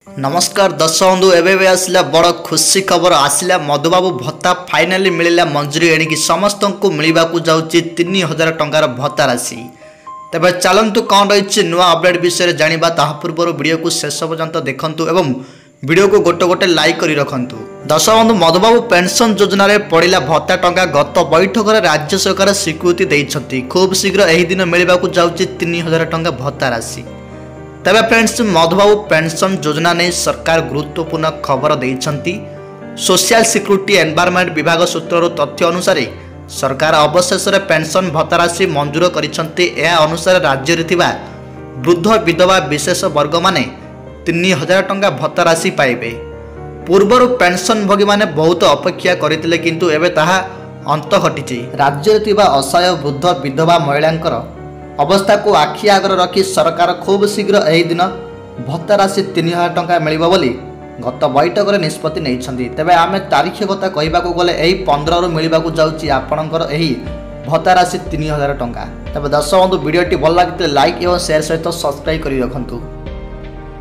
नमस्कार दर्शक बंधु एवं आसला बड़ खुशी खबर आसला मधुबाबू भत्ता फाइनाली मिलला मंजूरी एणिकी समस्त को मिलवा जाऊँगी 3000 टंकार भत्ता राशि। तेज चलतु कौन रही नुआ अपडेट विषय जाना ता पूर्व वीडियो को शेष पर्यंत देखूँ और वीडियो को गोटे गोटे लाइक कर रखु। दर्शक बंधु मधुबाबू पेंशन योजना रे पड़ा भत्ता टंका गत बैठक में राज्य सरकार स्वीकृति देते खूब शीघ्र यही दिन मिलवा जाऊँगी 3000 टंका भत्ता राशि। तबे फ्रेंड्स मधुबाबू पेंशन योजना नहीं सरकार गुरुत्वपूर्ण खबर देइछंती। सोशल सिक्यूरिटी एनवायरनमेंट विभाग सूत्र तथ्य अनुसार सरकार अवशेष पेंशन भत्ता राशि मंजूर करिसंती। यह अनुसार राज्य रे थिबा वृद्ध विधवा विशेष वर्ग माने 3000 टंका भत्ता राशि पाइबे। पूर्वर पेंशन भोगी माने बहुत अपेक्षा करथिले किंतु एबे ताहा अंत घटिछि। राज्य रे थिबा असहाय वृद्ध विधवा महिलांकर अवस्था को आखि आगर रखी सरकार खूब शीघ्र यही दिन भत्ता राशि 3000 टंका मिलिबो बोली गत बैठक में निष्पत्ति नहीं। तेबे आमे तारीख कथा कहबाकू गले एही 15 रु मिलिबाकू जाउची आपणकर एही भत्ता राशि 3000 टंका। तेबे दर्शक बंधु वीडियोटी भल लागिते लाइक एवं शेयर सहित सब्सक्राइब करी रखंतु।